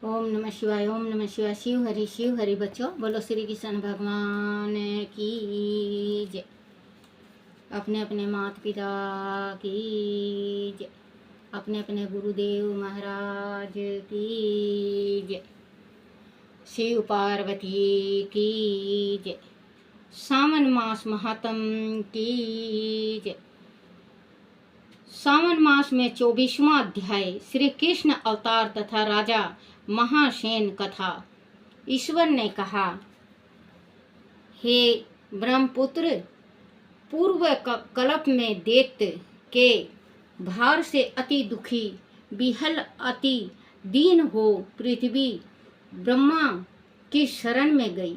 ओम नमः शिवाय। ओम नमः शिवाय। शिव हरि बच्चों, बोलो श्री कृष्ण भगवान की जय। अपने अपने माता पिता की जय। अपने अपने गुरुदेव महाराज की जय। शिव पार्वती की जय। सावन मास महात्म की जय। सावन मास में 24वां अध्याय श्री कृष्ण अवतार तथा राजा महासेन कथा। ईश्वर ने कहा, हे ब्रह्मपुत्र, पूर्व कल्प में दैत्य के भार से अति दुखी विहल अति दीन हो पृथ्वी ब्रह्मा की शरण में गई।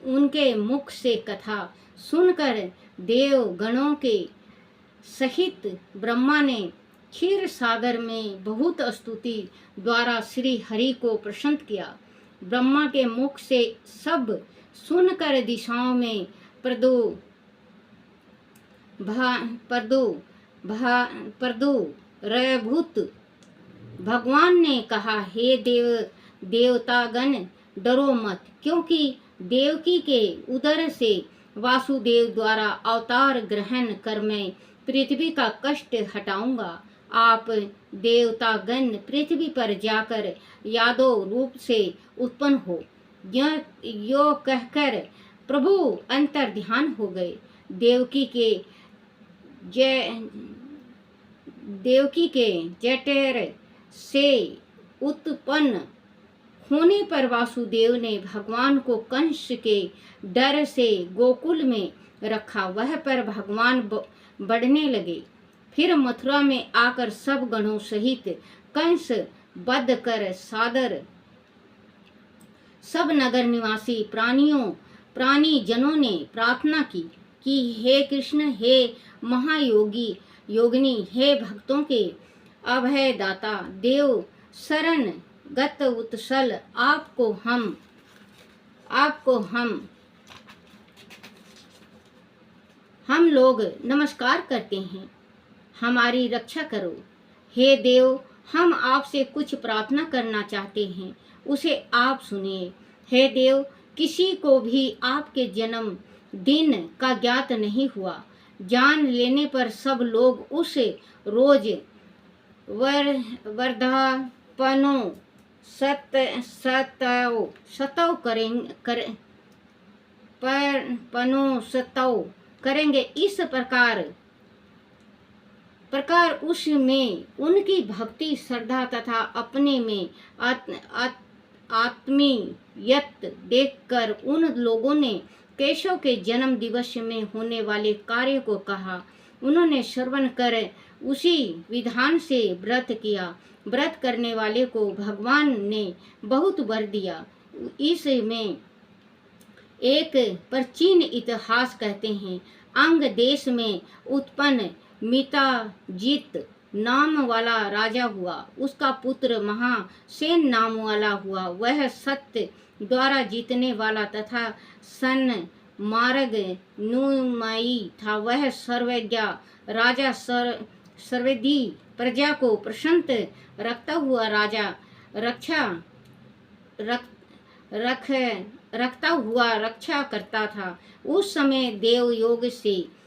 उनके मुख से कथा सुनकर देव गणों के सहित ब्रह्मा ने क्षीर सागर में बहुत स्तुति द्वारा श्री हरि को प्रसन्न किया। ब्रह्मा के मुख से सब सुनकर दिशाओं में रयभूत भगवान ने कहा, हे देवतागण, डरो मत, क्योंकि देवकी के उदर से वासुदेव द्वारा अवतार ग्रहण कर मैं पृथ्वी का कष्ट हटाऊंगा। आप देवतागण पृथ्वी पर जाकर यादव रूप से उत्पन्न हो। यो कहकर प्रभु अंतर ध्यान हो गए। देवकी के जठर से उत्पन्न होने पर वासुदेव ने भगवान को कंस के डर से गोकुल में रखा। वह पर भगवान बढ़ने लगे। फिर मथुरा में आकर सब गणों सहित कंस वध कर सादर सब नगर निवासी प्राणी जनों ने प्रार्थना की कि हे कृष्ण, हे महायोगी योगिनी, हे भक्तों के अभय दाता, देव शरण गत उत्सल, आपको हम लोग नमस्कार करते हैं। हमारी रक्षा करो। हे देव, हम आपसे कुछ प्रार्थना करना चाहते हैं, उसे आप सुनिए। हे देव, किसी को भी आपके जन्म दिन का ज्ञात नहीं हुआ। जान लेने पर सब लोग उस रोज वर्धापनों सतव करेंगे। इस प्रकार उसमें उनकी भक्ति, श्रद्धा तथा अपने में आत्मीयत देखकर उन लोगों ने केशव के जन्म दिवस में होने वाले कार्य को कहा। उन्होंने श्रवण कर उसी विधान से व्रत किया। व्रत करने वाले को भगवान ने बहुत वर दिया। इसमें एक प्राचीन इतिहास कहते हैं। अंग देश में उत्पन्न मिताजित नाम वाला राजा हुआ। उसका पुत्र महासेन नाम वाला हुआ। वह सत्य द्वारा जीतने वाला तथा सन मार्ग नुमाई था। वह सर्वज्ञ राजा, सर्वदी प्रजा को प्रसन्न रखता हुआ राजा रक्षा करता था। उस समय देव योग से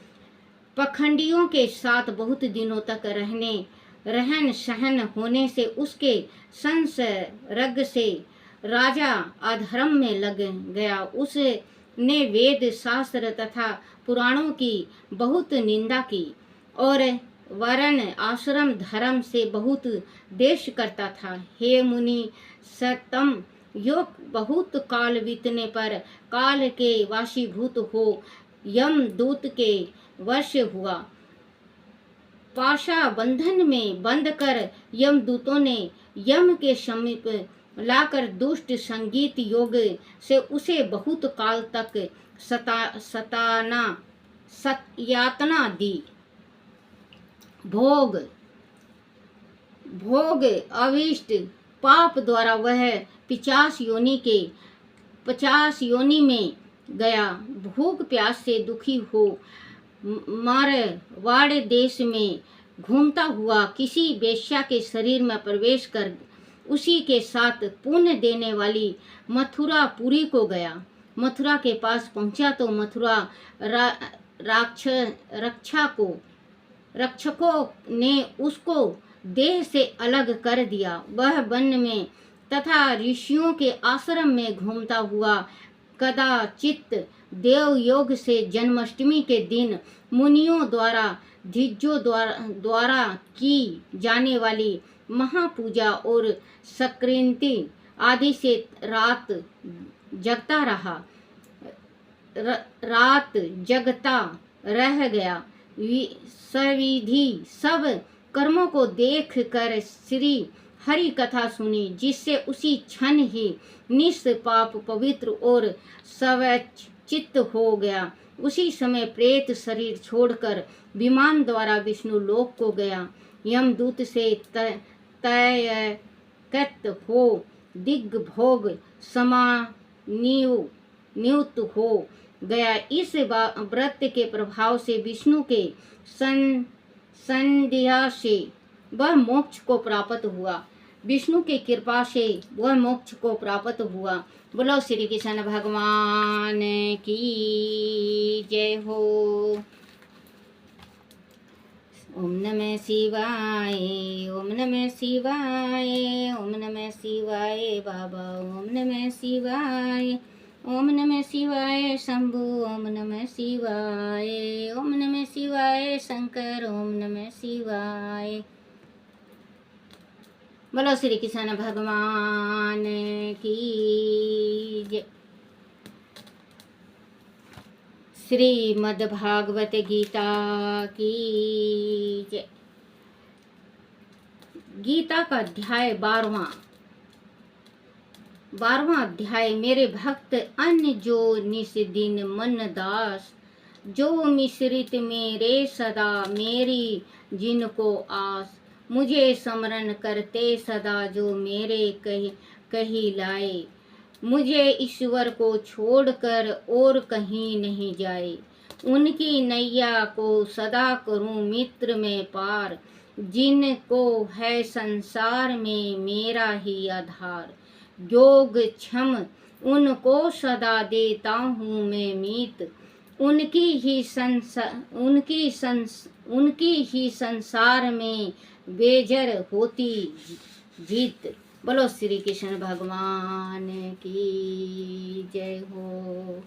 पखंडियों के साथ बहुत दिनों तक रहन सहन होने से उसके संसर्ग से राजा अधर्म में लग गया। उसने वेद शास्त्र तथा पुराणों की बहुत निंदा की और वर्ण आश्रम धर्म से बहुत द्वेष करता था। हे मुनि सतम, योग बहुत काल बीतने पर काल के वाशीभूत हो यम दूत के वर्ष हुआ। पाशा बंधन में बंद कर यम दूतों ने यम के समीप लाकर दुष्ट संगीत योग से उसे बहुत काल तक यातना दी। भोग अविष्ट पाप द्वारा वह 50 योनि में गया। भूख प्यास से दुखी हो मारवाड़ देश में घूमता हुआ किसी वेश्या के शरीर में प्रवेश कर उसी के साथ पुण्य देने वाली मथुरापुरी को गया। मथुरा के पास पहुंचा तो मथुरा रक्षकों ने उसको देह से अलग कर दिया। वह वन में तथा ऋषियों के आश्रम में घूमता हुआ कदाचित देवयोग से जन्माष्टमी के दिन मुनियों द्वारा धिज्जों द्वारा की जाने वाली महापूजा और संक्रांति आदि से रात जगता रह गया। सविधि सब कर्मों को देख कर श्री हरि कथा सुनी, जिससे उसी क्षण ही निष्पाप पवित्र और स्वचित्त हो गया। उसी समय प्रेत शरीर छोड़कर विमान द्वारा विष्णु लोक को गया। यमदूत से तयकत हो दिग्भोग नियुक्त हो गया। इस व्रत के प्रभाव से विष्णु के संध्या से वह मोक्ष को प्राप्त हुआ। विष्णु की कृपा से वह मोक्ष को प्राप्त हुआ। बोलो श्री कृष्ण भगवान की जय हो। ओम नमः शिवाय, ओम नमः शिवाय, ओम नमः शिवाय बाबा, ओम नमः शिवाय, ओम नमः शिवाय शंभु, ओम नमः शिवाय, ओम नमः शिवाय शंकर, ओम नमः शिवाय। बोलो श्री कृष्ण भगवान की जय। श्रीमद्भागवत गीता की जय। गीता का अध्याय 12वां अध्याय। मेरे भक्त अन्य जो निस दिन मन दास, जो मिश्रित मेरे सदा मेरी जिनको आस, मुझे स्मरण करते सदा जो मेरे कही लाए, मुझे ईश्वर को छोड़कर और कहीं नहीं जाए। उनकी नैया को सदा करूं मित्र में पार, जिनको है संसार में मेरा ही आधार। योग क्षम उनको सदा देता हूँ मैं मीत, उनकी ही संसार में बेजर होती जीत। बोलो श्री कृष्ण भगवान की जय हो।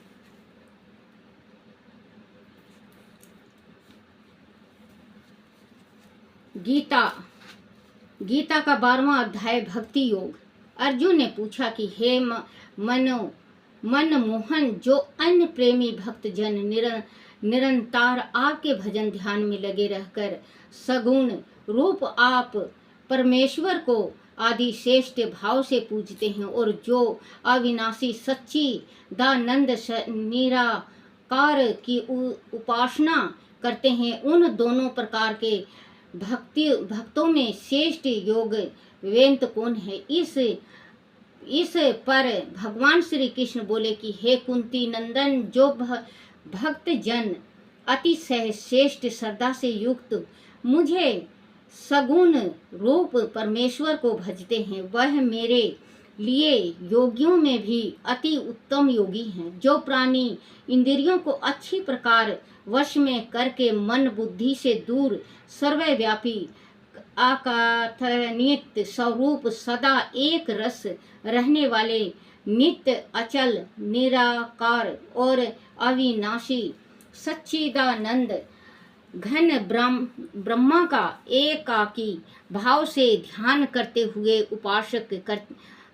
गीता का 12वां अध्याय भक्ति योग। अर्जुन ने पूछा कि हे मनमोहन, जो अन्य प्रेमी भक्त जन निरंतर आपके भजन ध्यान में लगे रहकर सगुण रूप आप परमेश्वर को आदि श्रेष्ठ भाव से पूजते हैं, और जो अविनाशी सच्ची दानंद निराकार की उपासना करते हैं, उन दोनों प्रकार के भक्तों में श्रेष्ठ योग वेंत कौन है। इस पर भगवान श्री कृष्ण बोले कि हे कुंती नंदन, जो भक्त जन अतिशय श्रेष्ठ श्रद्धा से युक्त मुझे सगुण रूप परमेश्वर को भजते हैं, वह मेरे लिए योगियों में भी अति उत्तम योगी हैं। जो प्राणी इंद्रियों को अच्छी प्रकार वश में करके मन बुद्धि से दूर सर्वव्यापी अकथनीय स्वरूप सदा एक रस रहने वाले नित्य अचल निराकार और अविनाशी सच्चिदानंद घन ब्रह्मा का एकाकी भाव से ध्यान करते हुए उपासक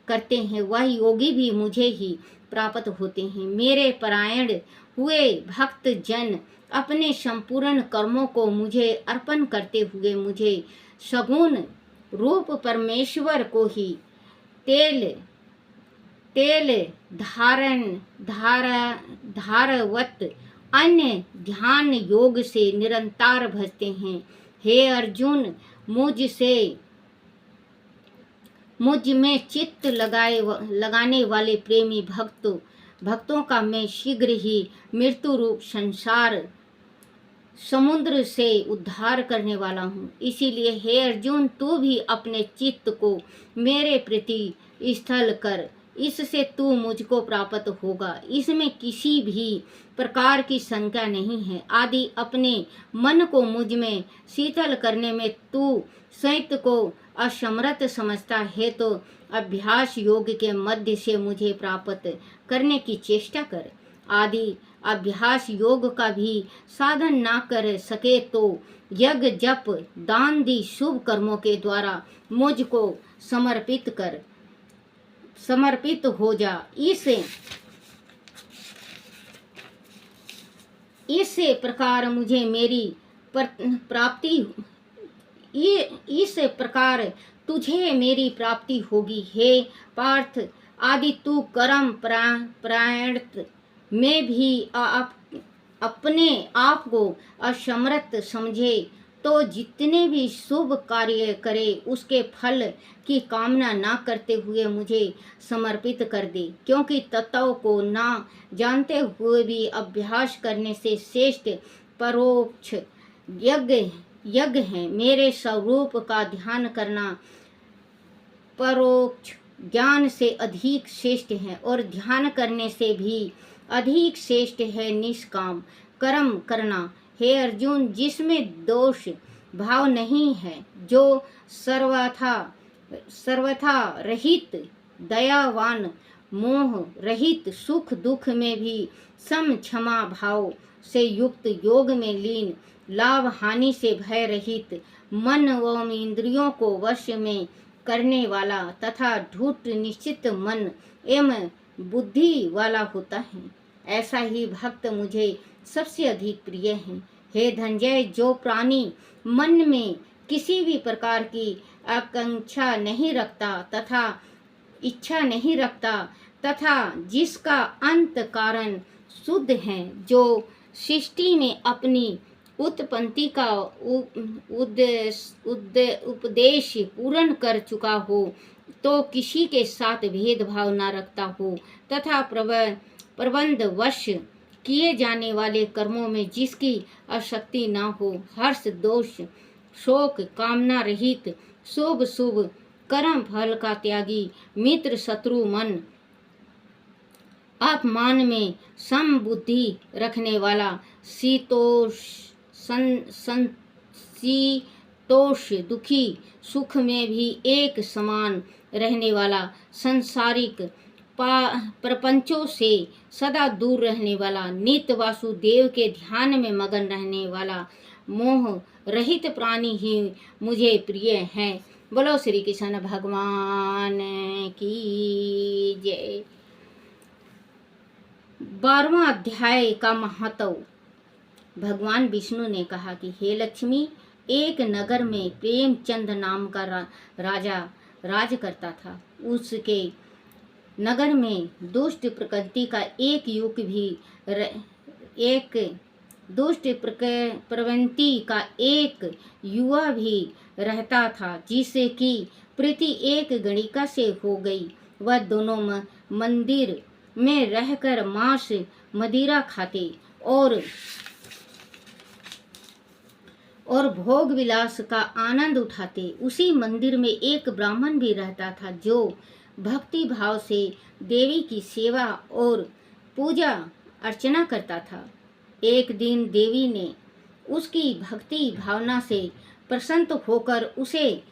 करते हैं, वह योगी भी मुझे ही प्राप्त होते हैं। मेरे परायण हुए भक्त जन अपने संपूर्ण कर्मों को मुझे अर्पण करते हुए मुझे सगुण रूप परमेश्वर को ही तेल धारवत अन्य ध्यान योग से निरंतर भजते हैं। हे अर्जुन, मुझ में चित्त लगाने वाले प्रेमी भक्तों का मैं शीघ्र ही मृत्यु रूप संसार समुद्र से उद्धार करने वाला हूँ। इसीलिए हे अर्जुन, तू भी अपने चित्त को मेरे प्रति स्थल कर, इससे तू मुझको प्राप्त होगा। इसमें किसी भी प्रकार की शंका नहीं है। आदि अपने मन को मुझ में शीतल करने में तू स्वयं को असमर्थ समझता है, तो अभ्यास योग के मध्य से मुझे प्राप्त करने की चेष्टा कर। आदि अभ्यास योग का भी साधन ना कर सके तो यज्ञ जप दान दी शुभ कर्मों के द्वारा मुझको समर्पित हो जा। इस प्रकार मुझे मेरी प्राप्ति इस प्रकार तुझे मेरी प्राप्ति होगी। हे पार्थ, आदि तू कर्म प्रायण में भी अपने आप को असमर्थ समझे तो जितने भी शुभ कार्य करे उसके फल की कामना ना करते हुए मुझे समर्पित कर दे, क्योंकि तत्व को ना जानते हुए भी अभ्यास करने से श्रेष्ठ परोक्ष यज्ञ है। मेरे स्वरूप का ध्यान करना परोक्ष ज्ञान से अधिक श्रेष्ठ है, और ध्यान करने से भी अधिक श्रेष्ठ है निष्काम कर्म करना। हे अर्जुन, जिसमें दोष भाव नहीं है, जो सर्वथा रहित दयावान, मोह रहित, सुख दुख में भी सम क्षमा भाव से युक्त, योग में लीन, लाभ हानि से भय रहित, मन एवं इंद्रियों को वश में करने वाला तथा ढूढ़ निश्चित मन एवं बुद्धि वाला होता है। ऐसा ही भक्त मुझे सबसे अधिक प्रिय है। हे धनंजय, जो प्राणी मन में किसी भी प्रकार की आकांक्षा नहीं रखता तथा इच्छा नहीं रखता तथा जिसका अंत कारण शुद्ध है, जो सृष्टि में अपनी उत्पत्ति का उपदेश पूर्ण कर चुका हो, तो किसी के साथ भेदभाव न रखता हो तथा प्रबंध वश किए जाने वाले कर्मों में जिसकी आसक्ति न हो, हर्ष दोष शोक कामना रहित, शुभ कर्म फल का त्यागी, मित्र शत्रु मन अपमान में सम बुद्धि रखने वाला, शीतोष दुखी सुख में भी एक समान रहने वाला, संसारिक प्रपंचों से सदा दूर रहने वाला, नित्य वासुदेव के ध्यान में मगन रहने वाला, मोह रहित प्राणी ही मुझे प्रिय है। बोलो श्री कृष्ण भगवान की जय। 12वां अध्याय का महत्व। भगवान विष्णु ने कहा कि हे लक्ष्मी, एक नगर में प्रेमचंद नाम का राजा राज करता था। उसके नगर में दुष्ट प्रकृति का एक युवा भी रहता था, जिसे कि प्रीति एक गणिका से हो गई। वह दोनों मंदिर में रहकर मांस मदिरा खाते और भोग विलास का आनंद उठाते। उसी मंदिर में एक ब्राह्मण भी रहता था, जो भक्ति भाव से देवी की सेवा और पूजा अर्चना करता था। एक दिन देवी ने उसकी भक्ति भावना से प्रसन्न होकर उसे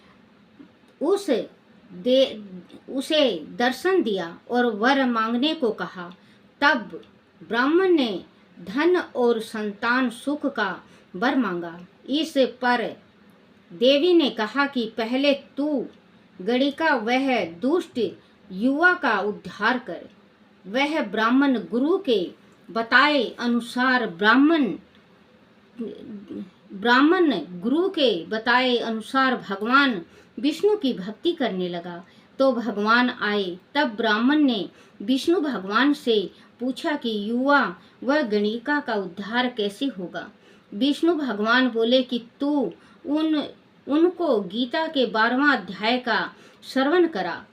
दर्शन दिया और वर मांगने को कहा। तब ब्राह्मण ने धन और संतान सुख का वर मांगा। इस पर देवी ने कहा कि पहले तू गणिका वह दुष्ट युवा का उद्धार कर। वह ब्राह्मण गुरु के बताए अनुसार भगवान विष्णु की भक्ति करने लगा, तो भगवान आए। तब ब्राह्मण ने विष्णु भगवान से पूछा कि युवा वह गणिका का उद्धार कैसे होगा। विष्णु भगवान बोले कि तू उनको गीता के 12वां अध्याय का श्रवण करा।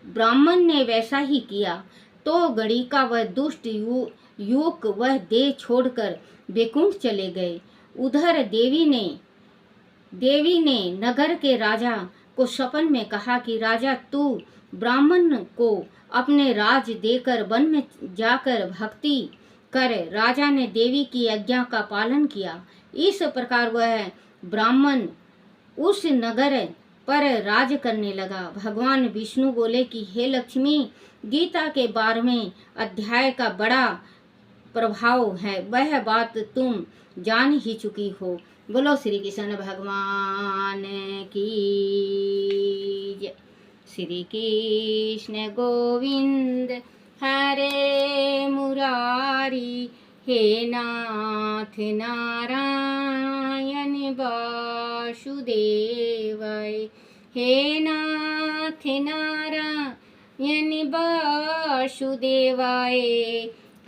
ब्राह्मण ने वैसा ही किया, तो गणिका वह दुष्ट युवक वह देह छोड़कर वैकुंठ चले गए। उधर देवी ने नगर के राजा को सपन में कहा कि राजा, तू ब्राह्मण को अपने राज देकर वन में जाकर भक्ति कर। राजा ने देवी की आज्ञा का पालन किया। इस प्रकार वह ब्राह्मण उस नगर पर राज करने लगा। भगवान विष्णु बोले कि हे लक्ष्मी, गीता के 12वें अध्याय का बड़ा प्रभाव है, वह बात तुम जान ही चुकी हो। बोलो श्री कृष्ण भगवान की जय। श्री कृष्ण गोविंद हरे मुरारी, हे नाथ नारायण वासुदेवाय, हे नाथ नारायण वासुदेवाय,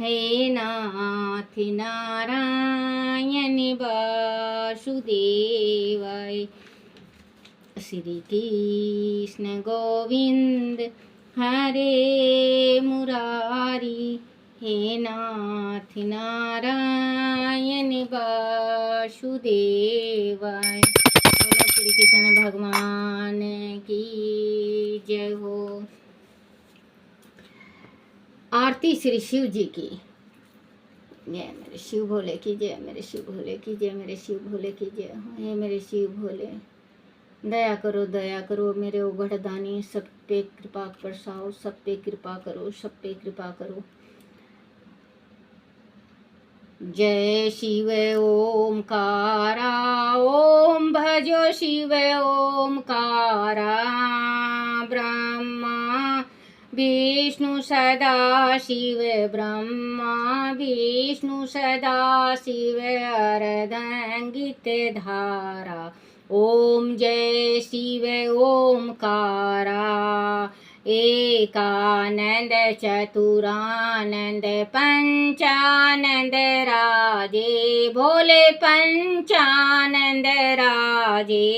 हे नाथ नारायण वासुदेवाय। श्री कृष्ण गोविंद हरे मुरारी, हे नाथ नारायण वासुदेवाय। बोलो श्री कृष्ण भगवान की जय हो। आरती श्री शिव जी की जय। मेरे शिव भोले की जय, मेरे शिव भोले की जय, मेरे शिव भोले की जय। हे मेरे शिव भोले, दया करो मेरे उघड़ दानी, सब पे कृपा बरसाओ, सब पे कृपा करो, सब पे कृपा करो। जय शिव ओमकारा, ओम भजो शिव ओमकारा। ब्रह्मा विष्णु सदा शिव, ब्रह्मा विष्णु सदा शिव, अर्धंगित धारा। ओम जय शिव ओमकारा। एकानंद चतुरानंद पंचानंद राजे, भोले पंचानंद राजे।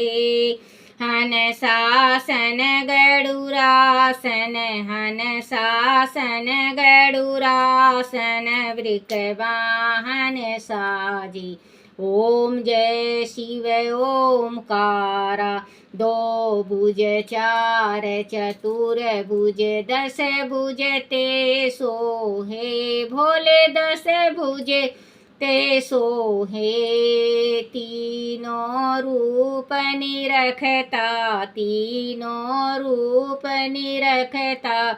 हन शासन गरुरासन, हन शासन गरुरासन, वृक वाहन साजी। ओम जय शिव ओमकारा। दो भुज चार चतुर भुज, 10 भुज ते सोहे, भोले 10 भुज ते सोहे। तीनों रूप निरखता, तीनों रूप निरखता,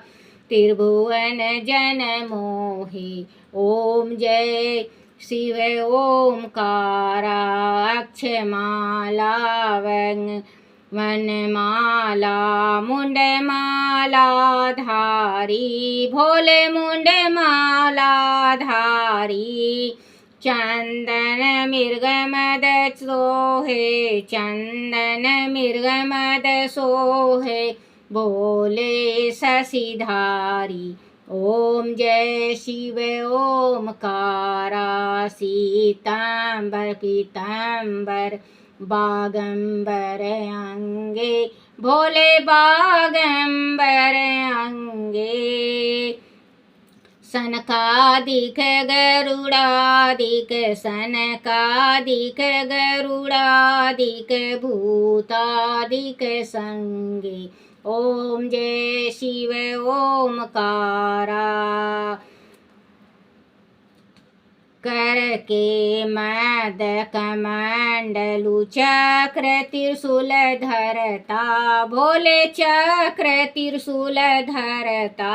त्रिभुवन जन मोहे। ओम जय शिव ओमकारा। अक्षमाला वनमाला मुंडमाला धारी, भोले मुंडमाला धारी। चंदन मृगमद सोहे, चंदन मृगमद सोहे, भोले शशिधारी। ओम जय शिव ओमकारा। सीतांबर पीतांबर बागंबर अंगे, भोले बागंबर अंगे। सनकादिक गरुड़ादिक, सनकादिक गरुड़ादिक, भूतादिक संगे। ओम जय शिव ओमकारा। करके मदक मंडलु चक्र त्रिशूल धरता, भोले चक्र त्रिशूल धरता।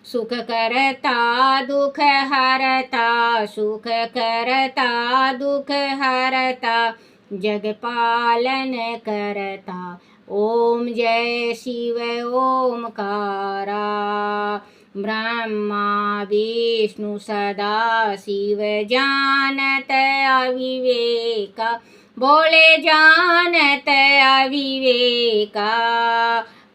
सुख करता दुख हरता, सुख करता दुख हरता, जग पालन करता। ओम जय शिव ओमकारा। ब्रह्मा विष्णु सदा शिव, जानत अविवेका, भोले जानत अविवेका।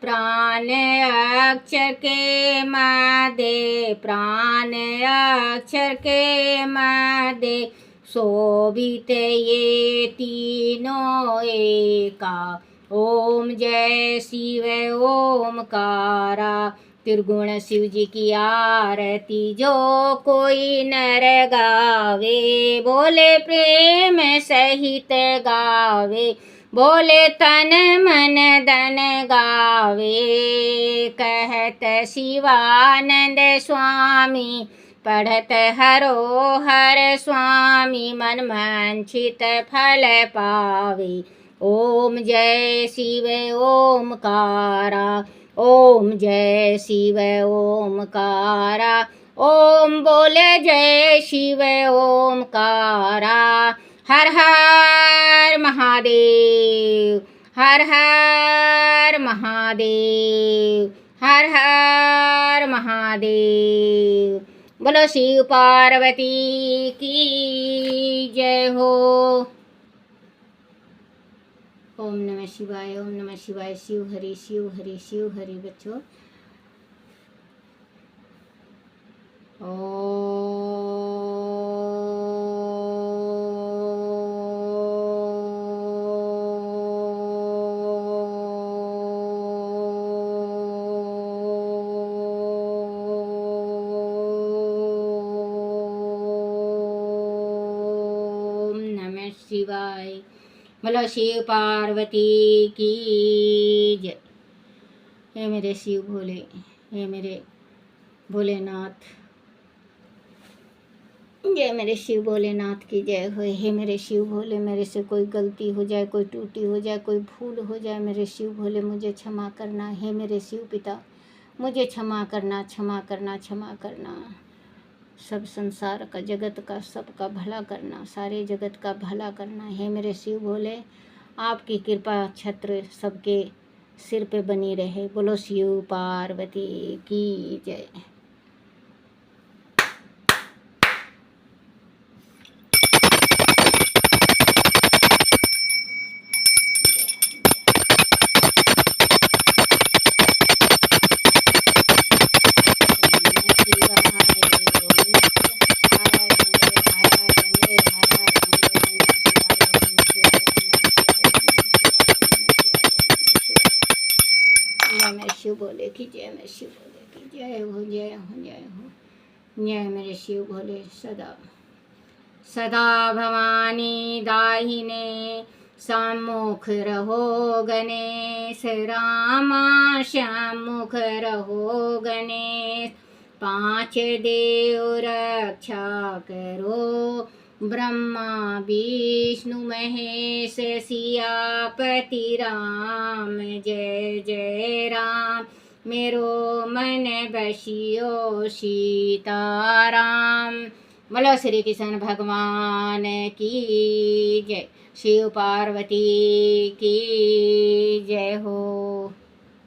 प्राण अक्षर के मादे, प्राण अक्षर के मादे, शोभित ये तीनों एका। ओम जय शिव ओमकारा। त्रिगुण शिव जी की आरती जो कोई नर गावे, बोले प्रेम सहित गावे, बोले तन मन धन गावे। कहत शिवानंद स्वामी, पढ़त हरो हर स्वामी, मन वांछित फल पावे। ओम जय शिव ओमकारा, ओम जय शिव ओमकारा, ओम बोले जय शिव ओमकारा। हर हर महादेव, हर हर महादेव, हर हर महादेव। बोलो शिव पार्वती की जय हो। ओम नमः शिवाय, ओम नमः शिवाय। शिव हरि शिव हरि शिव हरि। बच्चों ओम नमः शिवाय। बोलो शिव पार्वती की जय। हे मेरे शिव भोले, हे मेरे भोलेनाथ, जय मेरे शिव भोलेनाथ की जय हो। हे मेरे शिव भोले, मेरे से कोई गलती हो जाए, कोई टूटी हो जाए, कोई भूल हो जाए, मेरे शिव भोले मुझे क्षमा करना। हे मेरे शिव पिता, मुझे क्षमा करना, क्षमा करना, क्षमा करना। सब संसार का, जगत का, सबका भला करना, सारे जगत का भला करना। हे मेरे शिव भोले, आपकी कृपा छत्र सबके सिर पे बनी रहे। बोलो शिव पार्वती की जय। शिव भोले की जय, मैं शिव भोले की जय हो, जय हो, जय हो। जय मेरे शिव भोले। सदा सदा भवानी दाहिने, सम्मुख रहो गणेश, रामा सम्मुख रहो गणेश। पांच देव रक्षा करो, ब्रह्मा विष्णु महेश, सियापति राम। जय जय राम, मेरो मन बसियो सीताराम। बोलो श्री कृष्ण भगवान की जय। शिव पार्वती की जय हो।